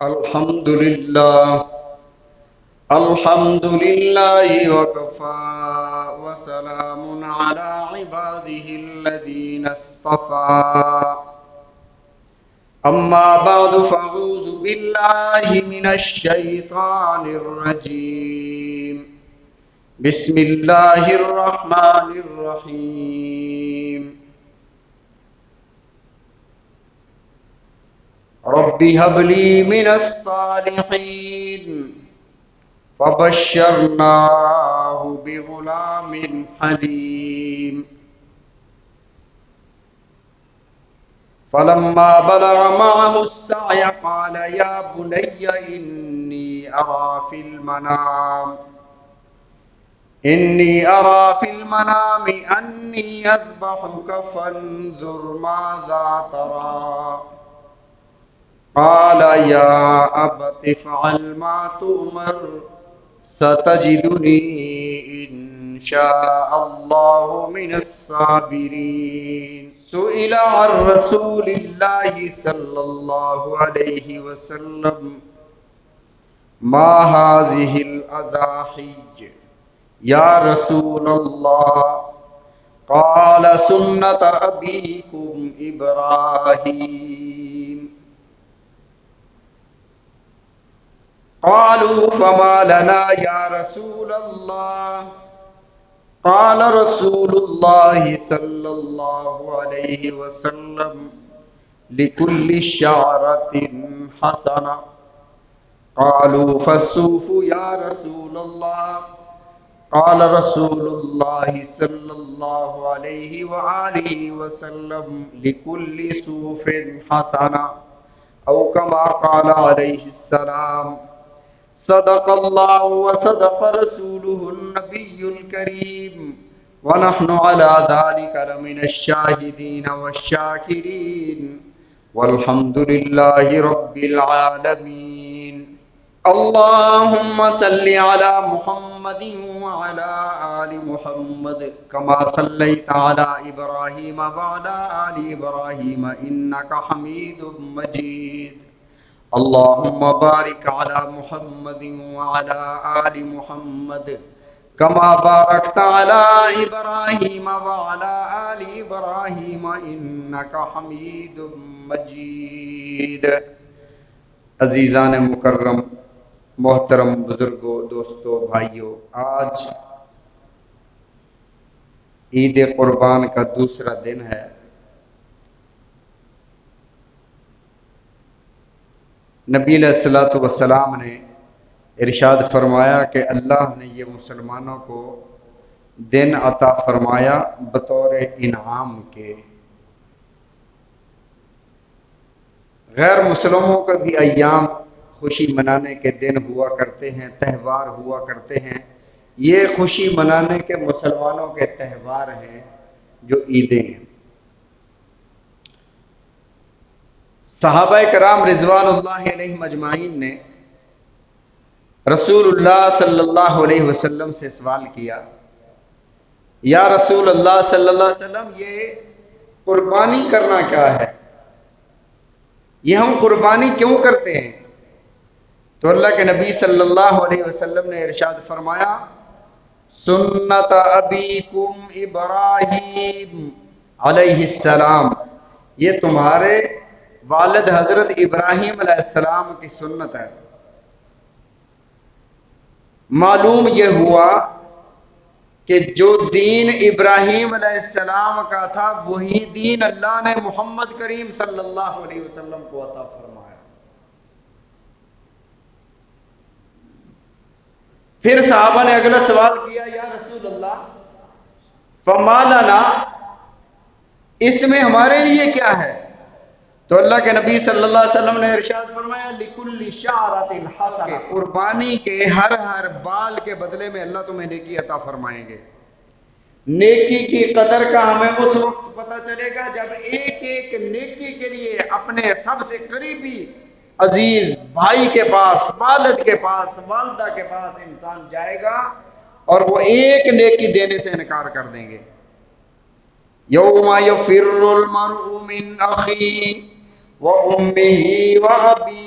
الحمد لله الحمد لله وكفى وسلام على عباده الذين اصطفى أما بعد فأعوذ بالله من الشيطان الرجيم بسم الله الرحمن الرحيم رب هب لي من الصالحين فبشرناه بغلام حليم فلما بلغ معه السعي قال يا بني إني أرى في المنام أني أذبحك فانظر ماذا ترى قال يا أبت افعل ما تؤمر ستجدني إن شاء الله من الصابرين سئل عن رسول الله صلى الله عليه وسلم ما هذه الأزاحيج يا رسول الله قال سنة أبيكم إبراهيم قالوا فما لنا يا رسول الله قال رسول الله صلى الله عليه وسلم لكل شعرة حسنة قالوا فالصوف يا رسول الله قال رسول الله صلى الله عليه وآله وسلم لكل صوف حسنة أو كما قال عليه السلام صدق الله وصدق رسوله النبي الكريم ونحن على ذلك لمن الشاهدين والشاكرين والحمد لله رب العالمين اللهم صل على محمد وعلى آل محمد كما صليت على إبراهيم وعلى آل إبراهيم إنك حميد مجيد اللهم بارك على محمد وعلى آل محمد كما باركت على إبراهيم وعلى آل إبراهيم إنك حميد مجيد عزیزان مکرم، محترم بزرگوں، دوستوں، بھائیوں، آج عید قربان کا دوسرا دن ہے۔ نبی علیہ الصلوۃ والسلام نے ارشاد فرمایا کہ اللہ نے یہ مسلمانوں کو دن عطا فرمایا بطور انعام کے۔ غیر مسلموں کا بھی ایام خوشی منانے کے دن ہوا کرتے ہیں، تہوار ہوا کرتے ہیں۔ یہ خوشی منانے کے مسلمانوں کے تہوار ہیں جو عیدیں ہیں۔ صحابہ کرام رضوان اللہ علیہم اجمعین نے رسول اللہ صلی اللہ علیہ وسلم سے سوال کیا، یا رسول اللہ صلی اللہ علیہ وسلم، یہ قربانی کرنا کیا ہے؟ یہ ہم قربانی کیوں کرتے ہیں؟ تو اللہ کے نبی صلی اللہ علیہ وسلم نے ارشاد فرمایا، سنت ابیکم ابراہیم علیہ السلام، یہ تمہارے والد حضرت ابراہیم علیہ السلام کی سنت ہے۔ معلوم یہ ہوا کہ جو دین ابراہیم علیہ السلام کا تھا وہی دین اللہ نے محمد کریم صلی اللہ علیہ وسلم کو عطا فرمایا۔ پھر صحابہ نے اگلا سوال کیا، یا رسول اللہ فما لنا، اس میں ہمارے لیے کیا ہے؟ تو اللہ کے نبی صلی اللہ علیہ وسلم نے ارشاد فرمایا، لِكُلِّ شَعْرَةٍ حَسَنَةٍ، قربانی کے ہر بال کے بدلے میں اللہ تمہیں نیکی عطا فرمائیں گے۔ نیکی کی قدر کا ہمیں اس وقت پتہ چلے گا جب ایک ایک نیکی کے لیے اپنے سب سے قریبی عزیز بھائی کے پاس، والد کے پاس، والدہ کے پاس انسان جائے گا اور وہ ایک نیکی دینے سے انکار کر دیں گے۔ یوم یفر المرء من اخی و امہ و ابی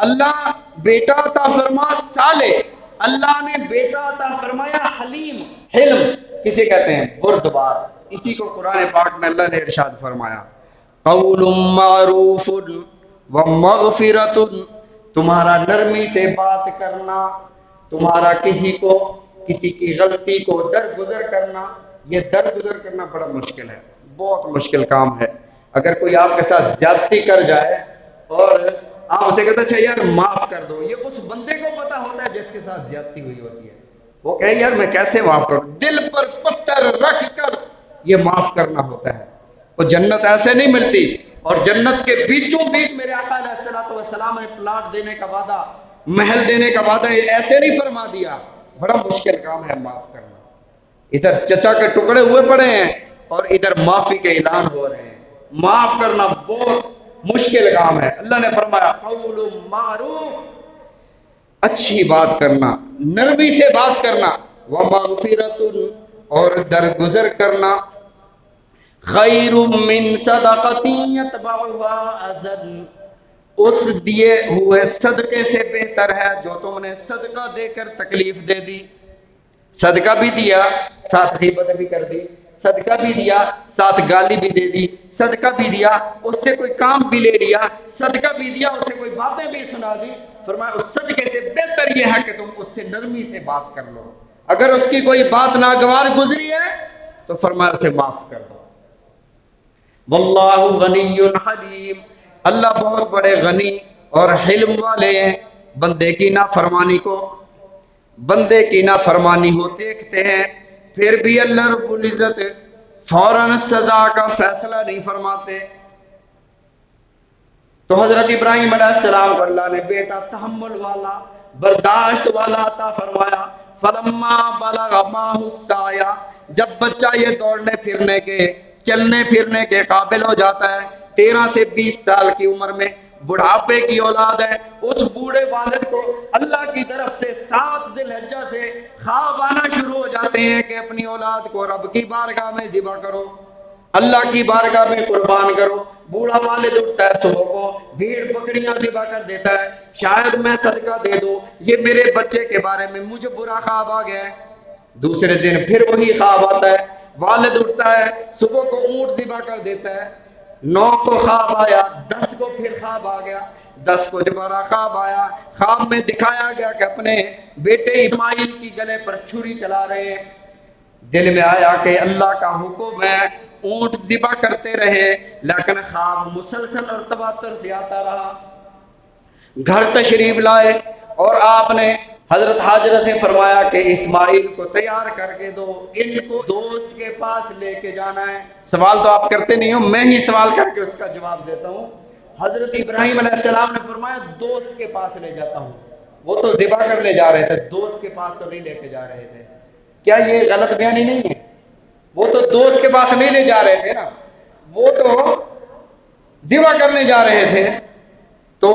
اللہ بیٹا عطا فرما صالح، اللہ نے بیٹا عطا فرمایا حلیم، حلم کسے کہتے ہیں؟ بردبار. اسی کو قرآن پاک میں اللہ نے ارشاد فرمایا قول معروف ومغفرۃ، تمہارا نرمی سے بات کرنا، تمہارا کسی کی غلطی کو درگزر کرنا. یہ درگزر کرنا بڑا مشکل ہے، بہت مشکل کام ہے. اگر کوئی آپ کے ساتھ زیادتی کر جائے اور آپ اسے کہتے اچھا یار معاف کر دو، یہ اس بندے کو پتا ہوتا ہے جس کے ساتھ زیادتی ہوئی ہوتی ہے. وہ کہے یار میں کیسے معاف کروں، دل پر پتھر رکھ کر یہ معاف کرنا ہوتا ہے. وہ جنت ایسے نہیں ملتی. اور جنت کے بیچوں بیچ میرے آقا علیہ الصلوۃ والسلام نے پلاٹ دینے کا وعدہ، محل دینے کا وعدہ ایسے نہیں فرما دیا. بڑا مشکل کام ہے معاف کرنا. ادھر چچا کے ٹکڑے ہوئے پڑے ہیں اور ادھر معافی کے اعلان ہو رہے ہیں. معاف کرنا بہت مشکل کام ہے. اللہ نے فرمایا قول معروف، اچھی بات کرنا، نرمی سے بات کرنا، ومغفرۃ، اور درگزر کرنا، خیر من صدقۃ یتبعها اذى، اس دیے ہوئے صدقے سے بہتر ہے جو تم نے صدقہ دے کر تکلیف دے دی. صدقہ بھی دیا ساتھ غیبت بھی کر دی، صدقہ بھی دیا ساتھ گالی بھی دے دی، صدقہ بھی دیا اس سے کوئی کام بھی لے لیا، صدقہ بھی دیا اسے کوئی باتیں بھی سنا دی. فرمایا اس صدقے سے بہتر یہ ہے کہ تم اس سے نرمی سے بات کر لو. اگر اس کی کوئی بات ناگوار گزری ہے تو فرمایا اسے معاف کر دو. واللہ غنی حلیم، اللہ بہت بڑے غنی اور حلم والے ہیں. بندے کی نافرمانی ہو دیکھتے ہیں پھر بھی اللہ رب العزت فوراً سزا کا فیصلہ نہیں فرماتے. تو حضرت ابراہیم علیہ السلام کو اللہ نے بیٹا تحمل والا، برداشت والا عطا فرمایا. فلما بلغ معه السعی، جب بچہ یہ دوڑنے پھرنے کے چلنے پھرنے کے قابل ہو جاتا ہے، 13 سے 20 سال کی عمر میں، بڑھاپے کی اولاد ہے، اس بوڑھے والد کو اللہ کی طرف سے 7 ذی الحجہ سے خواب آنا شروع ہو جاتے ہیں کہ اپنی اولاد کو رب کی بارگاہ میں ذبح کرو، اللہ کی بارگاہ میں قربان کرو. بوڑھا والد اٹھتا ہے صبح کو، بھیڑ بکریاں ذبح کر دیتا ہے، شاید میں صدقہ دے دوں، یہ میرے بچے کے بارے میں مجھے برا خواب آ گیا ہے. دوسرے دن پھر وہی خواب آتا ہے، والد اٹھتا ہے صبح کو اونٹ ذبح کر دیتا ہے. 9 کو خواب آیا، 10 کو پھر خواب آ گیا، 10 کو دوبارہ خواب آیا. خواب میں دکھایا گیا کہ اپنے بیٹے اسماعیل کی گلے پر چھری چلا رہے ہیں. دل میں آیا کہ اللہ کا حکم ہے اونٹ ذبح کرتے رہے، لیکن خواب مسلسل اور تواتر سے آتا رہا. گھر تشریف لائے اور آپ نے حضرت حاجرہ سے فرمایا کہ اسماعیل کو تیار کر کے دو، ان کو دوست کے پاس لے کے جانا ہے. سوال تو آپ کرتے نہیں ہو، میں ہی سوال کر کے اس کا جواب دیتا ہوں. حضرت ابراہیم علیہ السلام نے فرمایا دوست کے پاس لے جاتا ہوں. وہ تو ذبح کر لے جا رہے تھے، دوست کے پاس تو نہیں لے کے جا رہے تھے. کیا یہ غلط بیانی نہیں ہے؟ وہ تو دوست کے پاس نہیں لے جا رہے تھے نا، وہ تو ذبح کرنے جا رہے تھے. تو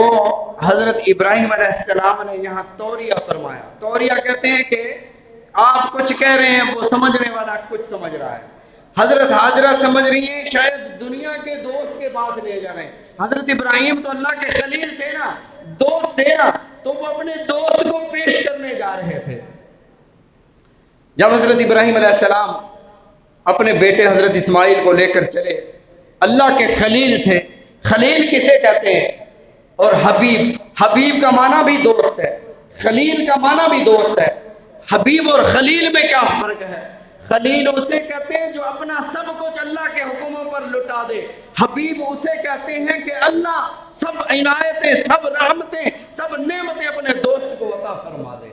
حضرت ابراہیم علیہ السلام نے یہاں توریہ فرمایا. توریہ کہتے ہیں کہ آپ کچھ کہہ رہے ہیں، وہ سمجھنے والا کچھ سمجھ رہا ہے. حضرت حاجرہ سمجھ رہی ہیں شاید دنیا کے دوست کے پاس لے جا رہے ہیں. حضرت ابراہیم تو اللہ کے خلیل تھے نا، دوست تھے نا، تو وہ اپنے دوست کو پیش کرنے جا رہے تھے. جب حضرت ابراہیم علیہ السلام اپنے بیٹے حضرت اسماعیل کو لے کر چلے، اللہ کے خلیل تھے. خلیل کسے کہتے ہیں؟ اور حبیب کا معنی بھی دوست ہے، خلیل کا معنی بھی دوست ہے. حبیب اور خلیل میں کیا فرق ہے؟ خلیل اسے کہتے ہیں جو اپنا سب کچھ اللہ کے حکموں پر لٹا دے. حبیب اسے کہتے ہیں کہ اللہ سب عنایتیں، سب رحمتیں، سب نعمتیں اپنے دوست کو عطا فرما دے.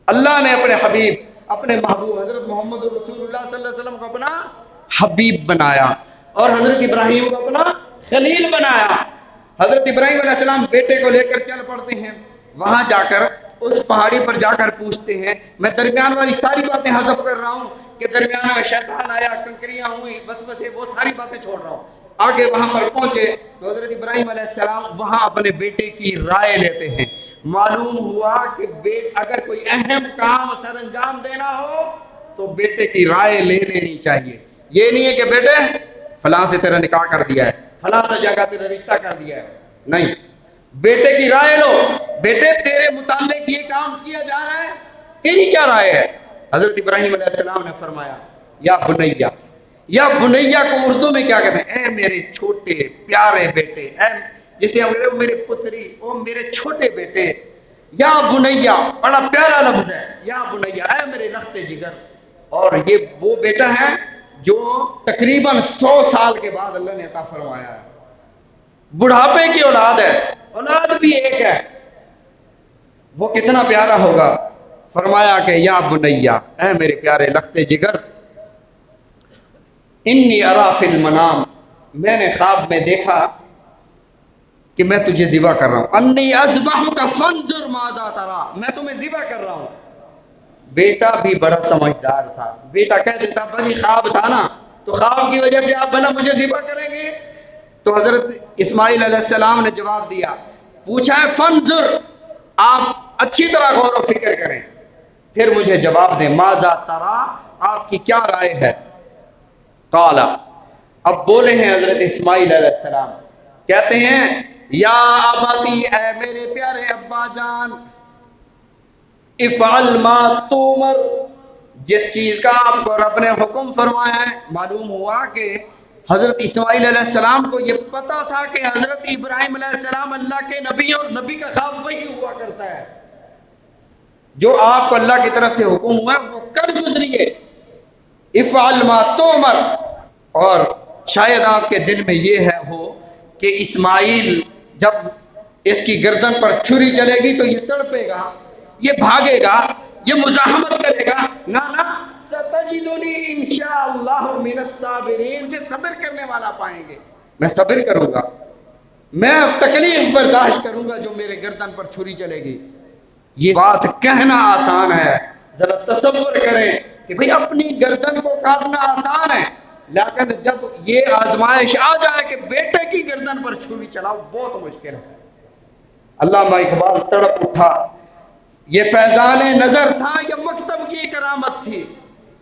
اللہ نے اپنے حبیب، اپنے محبوب حضرت محمد رسول اللہ صلی اللہ علیہ وسلم کو اپنا حبیب بنایا اور حضرت ابراہیم کو اپنا خلیل بنایا. حضرت ابراہیم علیہ السلام بیٹے کو لے کر چل پڑتے ہیں. وہاں جا کر اس پہاڑی پر جا کر پوچھتے ہیں، میں درمیان والی ساری باتیں حذف کر رہا ہوں کہ درمیان میں شیطان آیا، کنکریاں ہوئی، بس وہ ساری باتیں چھوڑ رہا ہوں. آگے وہاں پر پہنچے تو حضرت ابراہیم علیہ السلام وہاں اپنے بیٹے کی رائے لیتے ہیں. معلوم ہوا کہ اگر کوئی اہم کام سر انجام دینا ہو تو بیٹے کی رائے لے لینی چاہیے. یہ نہیں ہے کہ بیٹے فلاں سے تیرا نکاح کر دیا ہے، فلاں سے جگہ تیرا رشتہ کر دیا ہے، نہیں. بیٹے کی رائے لو، بیٹے تیرے متعلق یہ کام کیا جا رہا ہے، تیری کیا رائے ہے؟ حضرت ابراہیم علیہ السلام نے فرمایا یا بنیا، یا بنیا کو اردو میں کیا کہتے ہیں؟ اے میرے چھوٹے پیارے بیٹے، اے جسے ہم کہتے ہیں میرے پتری، او میرے چھوٹے بیٹے، یا بنیا بڑا پیارا لفظ ہے، یا بنیا اے میرے لخت جگر۔ اور یہ وہ بیٹا ہے جو تقریباً 100 سال کے بعد اللہ نے عطا فرمایا ہے، بڑھاپے کی اولاد ہے، اولاد بھی ایک ہے، وہ کتنا پیارا ہوگا۔ فرمایا کہ یا بنیا اے میرے پیارے لخت جگر، انی ارا فی المنام، میں نے خواب میں دیکھا کہ میں تجھے ذبح کر رہا ہوں، انی اذبحک فانظر ماذا تری، میں تمہیں ذبح کر رہا ہوں۔ بیٹا بھی بڑا سمجھدار تھا، بیٹا کہہ دیتا بھائی خواب تھا نا، تو خواب کی وجہ سے آپ بھلا مجھے ذبح کریں گے؟ تو حضرت اسماعیل علیہ السلام نے جواب دیا، پوچھا ہے فانظر، آپ اچھی طرح غور و فکر کریں، پھر مجھے جواب دیں، ماذا تری، آپ کی کیا رائے ہے؟ قال، اب بولے ہیں حضرت اسماعیل علیہ السلام، کہتے ہیں یا اباتی، اے میرے پیارے ابا جان، افعل ما تؤمر، جس چیز کا آپ کو رب نے حکم فرمایا ہے۔ معلوم ہوا کہ حضرت اسماعیل علیہ السلام کو یہ پتا تھا کہ حضرت ابراہیم علیہ السلام اللہ کے نبی، اور نبی کا خواب وہی ہوا کرتا ہے، جو آپ کو اللہ کی طرف سے حکم ہوا ہے وہ کر گزریے، افعل ما تؤمر۔ اور شاید آپ کے دل میں یہ ہو کہ اسماعیل جب اس کی گردن پر چھری چلے گی تو یہ تڑپے گا، یہ بھاگے گا، یہ مزاحمت کرے گا، نہ ستجدنی انشاءاللہ من الصابرین، مجھے صبر کرنے والا پائیں گے، میں صبر کروں گا، میں تکلیف برداشت کروں گا جو میرے گردن پر چھری چلے گی۔ یہ بات کہنا آسان ہے، ذرا تصور کریں کہ بھئی اپنی گردن کو کاٹنا آسان ہے، لیکن جب یہ آزمائش آ جائے کہ بیٹے کی گردن پر چھری چلاؤ، بہت مشکل ہے۔ علامہ اقبال تڑپ اٹھا، یہ فیضان نظر تھا یا مکتب کی کرامت تھی،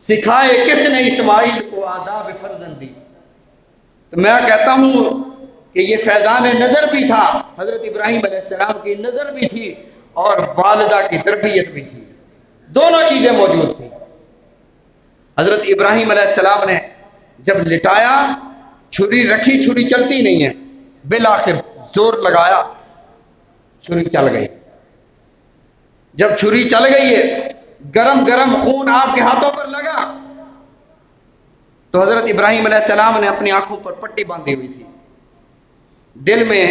سکھائے کس نے اسماعیل کو آداب فرزندی۔ تو میں کہتا ہوں کہ یہ فیضان نظر بھی تھا، حضرت ابراہیم علیہ السلام کی نظر بھی تھی اور والدہ کی تربیت بھی تھی، دونوں چیزیں موجود تھیں۔ حضرت ابراہیم علیہ السلام نے جب لٹایا، چھری رکھی، چھری چلتی نہیں ہے، بالآخر زور لگایا، چھری چل گئی۔ جب چھری چل گئی ہے، گرم گرم خون آپ کے ہاتھوں پر لگا، تو حضرت ابراہیم علیہ السلام نے اپنی آنکھوں پر پٹی باندھی ہوئی تھی، دل میں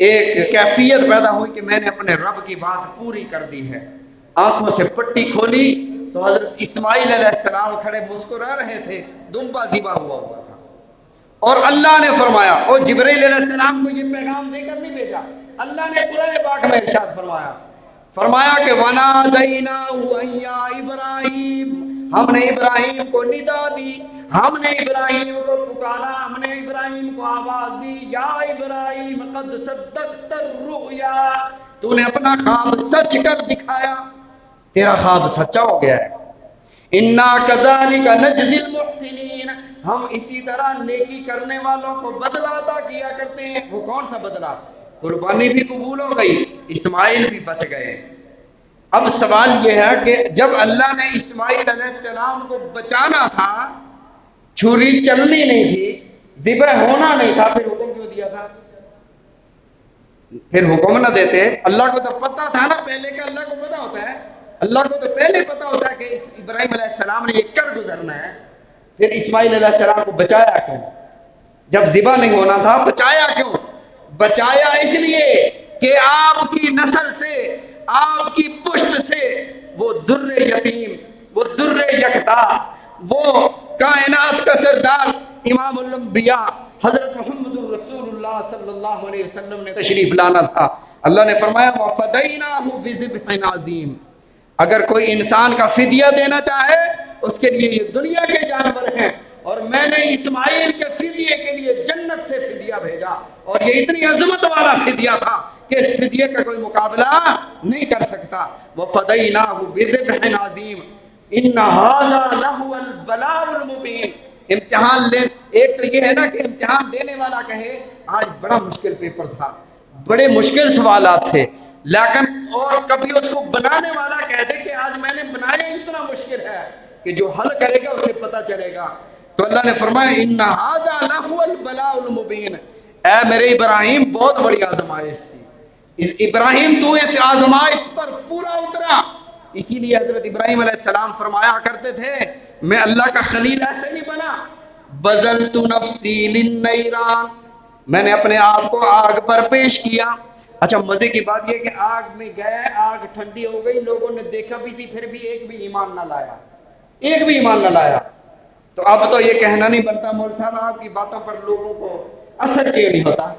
ایک کیفیت پیدا ہوئی کہ میں نے اپنے رب کی بات پوری کر دی ہے۔ آنکھوں سے پٹی کھولی تو حضرت اسماعیل علیہ السلام کھڑے مسکرا رہے تھے، دمبا ذبح ہوا تھا، اور اللہ نے فرمایا، اور جبرائیل علیہ السلام کو یہ پیغام دے کر نہیں بھیجا، اللہ نے قرآن پاک میں ارشاد فرمایا کہ وَنَادَيْنَاهُ أَن يَا إِبْرَاهِيمُ، ہم نے ابراہیم کو ندا دی، ہم نے ابراہیم کو پکارا، ہم نے ابراہیم کو آواز دی، یا ابراہیم قد صدقت الرؤیا، تو نے اپنا خواب سچ کر دکھایا، تیرا خواب سچا ہو گیا ہے۔ اِنَّا كَذَلِكَ نَجْزِي الْمُحْسِنِينَ، ہم اسی طرح نیکی کرنے والوں کو بدلہ عطا کیا کرتے ہیں۔ وہ کون سا بدلہ؟ قربانی بھی قبول ہو گئی، اسماعیل بھی بچ گئے۔ اب سوال یہ ہے کہ جب اللہ نے اسماعیل علیہ السلام کو بچانا تھا، چھری چلنی نہیں تھی، ذبح ہونا نہیں تھا، پھر حکم کیوں دیا تھا؟ پھر حکم نہ دیتے، اللہ کو تو پتہ تھا نا پہلے کا، اللہ کو پتہ ہوتا ہے، اللہ کو تو پہلے پتہ ہوتا ہے کہ ابراہیم علیہ السلام نے یہ کر گزرنا ہے، پھر اسماعیل علیہ السلام کو بچایا کیوں؟ جب ذبح نہیں ہونا تھا بچایا کیوں؟ بچایا اس لیے کہ آپ کی نسل سے، آپ کی پشت سے وہ در یتیم، وہ در یکتا، وہ کائنات کا سردار امام الانبیاء حضرت محمد الرسول اللہ صلی اللہ علیہ وسلم نے تشریف لانا تھا۔ اللہ نے فرمایا وَفَدَيْنَاهُ بِذِبْحٍ عَظِيمٍ، اگر کوئی انسان کا فدیہ دینا چاہے اس کے لیے یہ دنیا کے جانور ہیں، اور میں نے اسماعیل کے فدیے کے لیے جنت سے فدیہ بھیجا، اور یہ اتنی عظمت والا فدیہ تھا کہ اس فدیے کا کوئی مقابلہ نہیں کر سکتا۔ وَفَدَيْنَاهُ بِذِبْحٍ عَظِيمٍ إِنَّ هَذَا لَهُوَ الْبَلَاءُ الْمُبِينُ۔ امتحان لے، ایک تو یہ ہے نا کہ امتحان دینے والا کہے آج بڑا مشکل پیپر تھا، بڑے مشکل سوالات تھے، لیکن اور کبھی اس کو بنانے والا کہہ دے کہ آج میں نے بنایا اتنا مشکل ہے کہ جو حل کرے گا اسے پتہ چلے گا. تو اللہ نے فرمایا ان ھذا لہو البلاء المبین، اے میرے ابراہیم بہت بڑی آزمائش تھی، اس ابراہیم تو اس آزمائش پر پورا اترا. اسی لیے حضرت ابراہیم علیہ السلام فرمایا کرتے تھے میں اللہ کا خلیل ایسے نہیں بنا، بذلت نفسی للنیران، میں نے اپنے آپ کو آگ پر پیش کیا. اچھا مزے کی بات یہ کہ آگ میں گئے، آگ ٹھنڈی ہو گئی، لوگوں نے دیکھا بھی سی، پھر بھی ایک بھی ایمان نہ لایا، ایک بھی ایمان نہ لایا. تو اب تو یہ کہنا نہیں بنتا مول صاحب آپ کی باتوں پر لوگوں کو اثر کیوں نہیں ہوتا.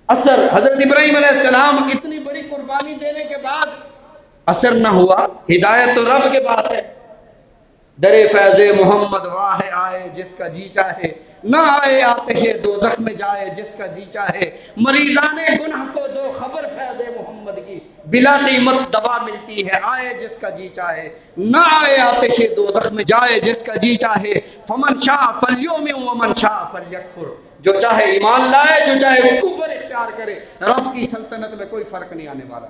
اثر حضرت ابراہیم علیہ السلام اتنی بڑی قربانی دینے کے بعد اثر نہ ہوا. ہدایت تو رب کے پاس ہے. در فیض محمد واہ آئے جس کا جی چاہے، نہ آئے آتش دوزخ میں جائے جس کا جی چاہے. مریضان گناہ کو دو خبر فیض محمد کی، بلا قیمت دوا ملتی ہے آئے جس کا جی چاہے، نہ آئے آتش دوزخ میں جائے جس کا جی چاہے. فمن شاء فلیؤمن ومن شاء فلیکفر، جو چاہے ایمان لائے، جو چاہے وہ کفر اختیار کرے، رب کی سلطنت میں کوئی فرق نہیں آنے والا.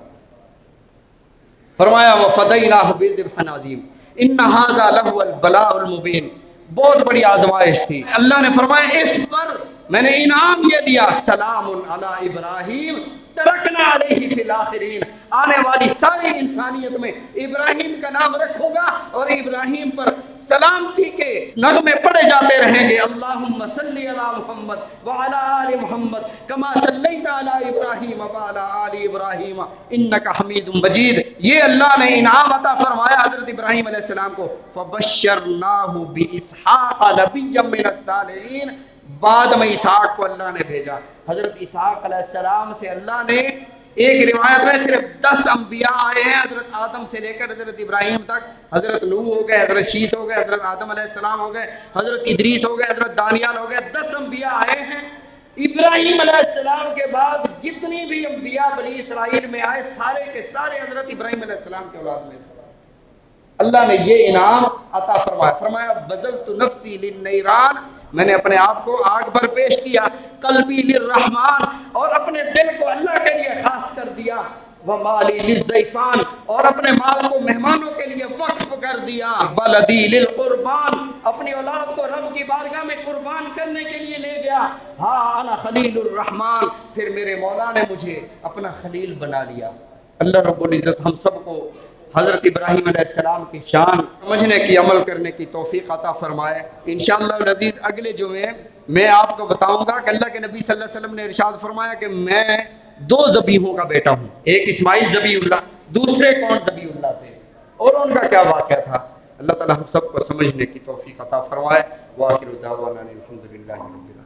فرمایا وَفَدَيْنَاهُ بِذِبْحٍ عَظِيمٍ ان ھذا لہو البلاء المبین، بہت بڑی آزمائش تھی. اللہ نے فرمایا اس پر میں نے انعام یہ دیا سلام علی ابراہیم ترکنا علیہ فی الاخرین، آنے والی ساری انسانیت میں ابراہیم کا نام رکھوں گا اور ابراہیم پر سلامتی کے نغمے پڑے جاتے رہیں گے. اللہم صلی علی محمد وعلی آل محمد کما صلیت علی ابراہیم وعلی آل ابراہیم انک حمید مجید. یہ اللہ نے انعام عطا فرمایا حضرت ابراہیم علیہ السلام کو. فبشرناہ باسحاق نبیا من الصالحین، بعد میں اسحاق کو اللہ نے بھیجا. حضرت اسحاق علیہ السلام سے اللہ نے ایک روایت میں صرف 10 انبیاء آئے ہیں، حضرت آدم سے لے کر حضرت ابراہیم تک. حضرت نوح ہو گئے، حضرت شیس ہو گئے، حضرت آدم علیہ السلام ہو گئے، حضرت ادریس ہو گئے، حضرت دانیال ہو گئے. 10 انبیاء آئے ہیں. ابراہیم علیہ السلام کے بعد جتنی بھی انبیاء بنی اسرائیل میں آئے سارے کے سارے حضرت ابراہیم علیہ السلام کے اولاد میں سے. اللہ نے یہ انعام عطا فرمایا. فرمایا بذلت نفسی للنیران، میں نے اپنے آپ کو آگ پر پیش کیا. قلبی للرحمن، اور اپنے دل کو اللہ کے لیے خاص کر دیا. ومالی للضیفان، اور اپنے مال کو مہمانوں کے لیے وقف کر دیا. بلدی للقربان، اپنی اولاد کو رب کی بارگاہ میں قربان کرنے کے لیے لے گیا. ہاں انا خلیل الرحمن، پھر میرے مولا نے مجھے اپنا خلیل بنا لیا. اللہ رب العزت ہم سب کو حضرت ابراہیم علیہ السلام کی شان سمجھنے کی، عمل کرنے کی توفیق عطا فرمائے. انشاءاللہ العزیز اگلے جمعے میں آپ کو بتاؤں گا کہ اللہ کے نبی صلی اللہ علیہ وسلم نے ارشاد فرمایا کہ میں 2 ذبیحوں کا بیٹا ہوں. ایک اسماعیل ذبیح اللہ، دوسرے کون ذبیح اللہ تھے اور ان کا کیا واقعہ تھا. اللہ تعالی ہم سب کو سمجھنے کی توفیق عطا فرمائے. وآخر دعوانا الحمدللہ رب العالمین.